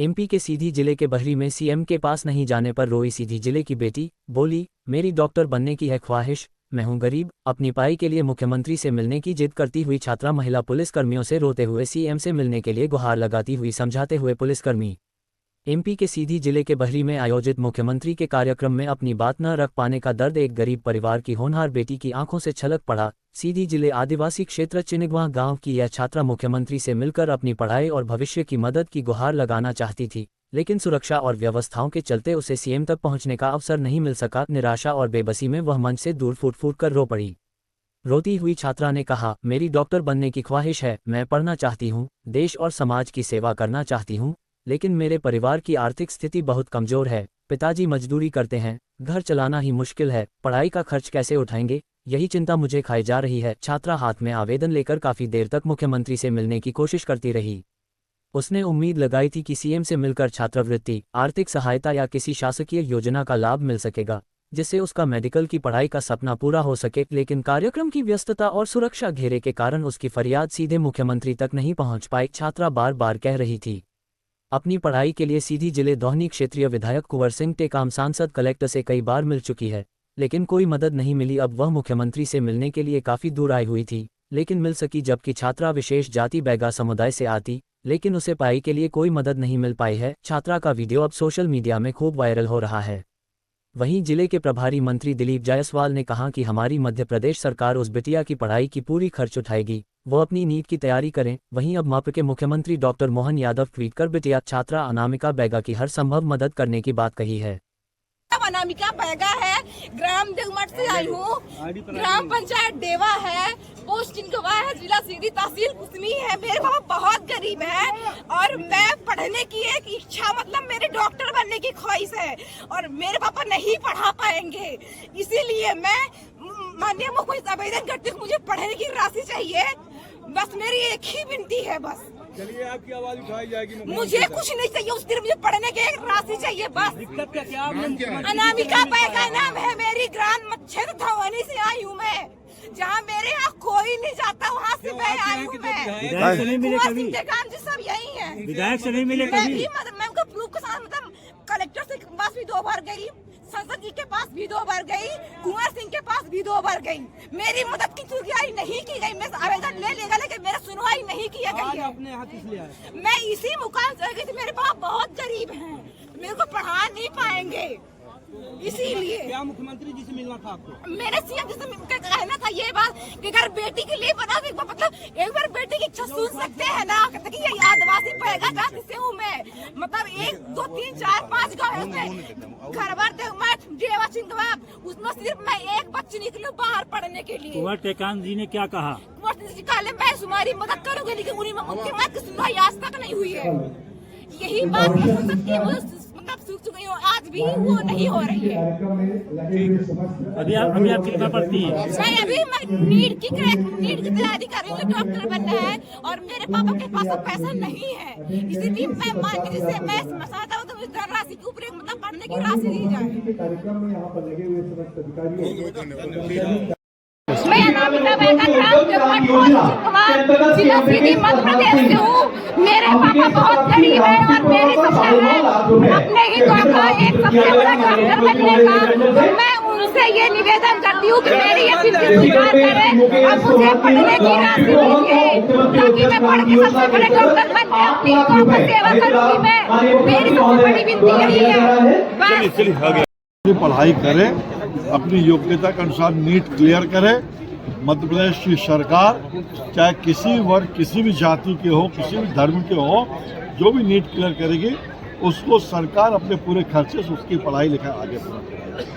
MP के सीधी जिले के बहरी में सीएम के पास नहीं जाने पर रोई सीधी जिले की बेटी। बोली, मेरी डॉक्टर बनने की है ख्वाहिश, मैं हूं गरीब। अपनी पाई के लिए मुख्यमंत्री से मिलने की जिद करती हुई छात्रा महिला पुलिसकर्मियों से रोते हुए सीएम से मिलने के लिए गुहार लगाती हुई समझाते हुए पुलिसकर्मी। एमपी के सीधी जिले के बहरी में आयोजित मुख्यमंत्री के कार्यक्रम में अपनी बात न रख पाने का दर्द एक गरीब परिवार की होनहार बेटी की आंखों से छलक पड़ा। सीधी जिले आदिवासी क्षेत्र चिनिगवां गांव की यह छात्रा मुख्यमंत्री से मिलकर अपनी पढ़ाई और भविष्य की मदद की गुहार लगाना चाहती थी, लेकिन सुरक्षा और व्यवस्थाओं के चलते उसे सीएम तक पहुंचने का अवसर नहीं मिल सका। निराशा और बेबसी में वह मंच से दूर फूट फूट कर रो पड़ी। रोती हुई छात्रा ने कहा, मेरी डॉक्टर बनने की ख्वाहिश है, मैं पढ़ना चाहती हूँ, देश और समाज की सेवा करना चाहती हूँ, लेकिन मेरे परिवार की आर्थिक स्थिति बहुत कमजोर है। पिताजी मजदूरी करते हैं, घर चलाना ही मुश्किल है, पढ़ाई का खर्च कैसे उठाएंगे, यही चिंता मुझे खाई जा रही है। छात्रा हाथ में आवेदन लेकर काफी देर तक मुख्यमंत्री से मिलने की कोशिश करती रही। उसने उम्मीद लगाई थी कि सीएम से मिलकर छात्रवृत्ति, आर्थिक सहायता या किसी शासकीय योजना का लाभ मिल सकेगा, जिससे उसका मेडिकल की पढ़ाई का सपना पूरा हो सके। लेकिन कार्यक्रम की व्यस्तता और सुरक्षा घेरे के कारण उसकी फरियाद सीधे मुख्यमंत्री तक नहीं पहुंच पाई। छात्रा बार बार कह रही थी, अपनी पढ़ाई के लिए सीधी जिले दोहनी क्षेत्रीय विधायक कुंवर सिंह टेकाम, सांसद, कलेक्टर से कई बार मिल चुकी है, लेकिन कोई मदद नहीं मिली। अब वह मुख्यमंत्री से मिलने के लिए काफी दूर आई हुई थी, लेकिन मिल सकी जबकि छात्रा विशेष जाति बैगा समुदाय से आती, लेकिन उसे पढ़ाई के लिए कोई मदद नहीं मिल पाई है। छात्रा का वीडियो अब सोशल मीडिया में खूब वायरल हो रहा है। वहीं जिले के प्रभारी मंत्री दिलीप जायसवाल ने कहा कि हमारी मध्य प्रदेश सरकार उस बिटिया की पढ़ाई की पूरी खर्च उठाएगी, वो अपनी नीट की तैयारी करें। वहीं अब माप के मुख्यमंत्री डॉक्टर मोहन यादव ट्वीट कर बिटिया छात्रा अनामिका बैगा की हर संभव मदद करने की बात कही है। अनामिका बैगा है, ग्राम देवमठ से आई हूँ, ग्राम पंचायत डेवा है, पोस्ट चिनगवा है, जिला सीधी, तहसील कुसमी है। मेरे पापा बहुत गरीब है और मैं पढ़ने की एक इच्छा, मतलब मेरे डॉक्टर बनने की ख्वाहिश है और मेरे पापा नहीं पढ़ा पाएंगे, इसीलिए मैं माननीय मुख्यमंत्री से आवेदन करती हूँ, मुझे पढ़ने की राशि चाहिए। बस मेरी एक ही विनती है, बस चलिए आपकी आवाज उठाई जाएगी। मुझे कुछ नहीं चाहिए, उस दिन मुझे पढ़ने की एक राशि चाहिए बस। दिक्कत क्या? अनामिका बैगा नाम है, मेरी ग्राम क्षेत्र धवनी से आई हूँ मैं, जहाँ मेरे यहाँ कोई नहीं जाता, वहाँ से मैं आई हूँ। विधायक से नहीं मिले कभी? जी सब यही है। विधायक से नहीं मिले कभी? मैं उनका प्रूफ के साथ, मतलब कलेक्टर से पास भी 2 बार गई, संसद जी के पास भी 2 बार गई, कुंवर सिंह के पास भी 2 बार गई, मेरी मदद की सुनवाई नहीं की गई। मैं आवेदन ले लेगा, लेकिन मेरा सुनवाई नहीं किया गई है। अपने हाथ इसलिए आए। मैं इसी मुकाम से गई थी, मेरे पापा बहुत गरीब हैं, मेरे को पढ़ा नहीं पाएंगे, इसीलिए। क्या मुख्यमंत्री जी से मिलना था आपको? मेरे सीएम जी से कहना था ये बात कि अगर बेटी के लिए बता, मतलब एक बार बेटी की इच्छा सुन सकते हैं ना, कि ये आदिवासी पैगा जाति से हूँ मैं, मतलब 1 2 3 4 5 गाँव है उसमें, घर भर देवमठ, डेवा, चिनगवा, उसमें सिर्फ मैं एक बच्ची निकली बाहर पढ़ने के लिए। कुंवर टेकाम जी ने क्या कहा? मैं तुम्हारी मदद करूंगी, लेकिन उन्हीं मुख्यमंत्री की सुनवाई आज तक नहीं हुई है। यही बात संसद की मतलब सूख चुकी हो, आज भी वो नहीं हो रही है। अभी आप कितना पढ़ती है? मैं अभी नीट की तैयारी कर रही हूँ, डॉक्टर बनना है और मेरे पापा के पास पैसा नहीं है, इसीलिए मैं मांग से मैं चाहता हूँ तो मुझे धनराशि के ऊपर मतलब पढ़ने की राशि दी जाए। मैं अनामिका बैगा जिला सीधी मध्य प्रदेश से हूँ। मेरे पापा बहुत गरीब है और मेरी सपना है अपने ही गाँव का एक सबसे बड़ा डॉक्टर बनने का। मैं उनसे ये निवेदन करती हूँ कि मेरी ये विनती स्वीकार करें और मुझे पढ़ने की राशि दीजिए, ताकि मैं पढ़ के सबसे बड़े डॉक्टर बन के अपनी गाँव की सेवा करूँगी। मैं मेरी सबसे बड़ी विनती यही है, पढ़ाई करें, अपनी योग्यता के अनुसार नीट क्लियर करें। मध्य प्रदेश की सरकार चाहे किसी वर्ग, किसी भी जाति के हो, किसी भी धर्म के हो, जो भी नीट क्लियर करेगी उसको सरकार अपने पूरे खर्चे से उसकी पढ़ाई लिखाई आगे बढ़ाएगी।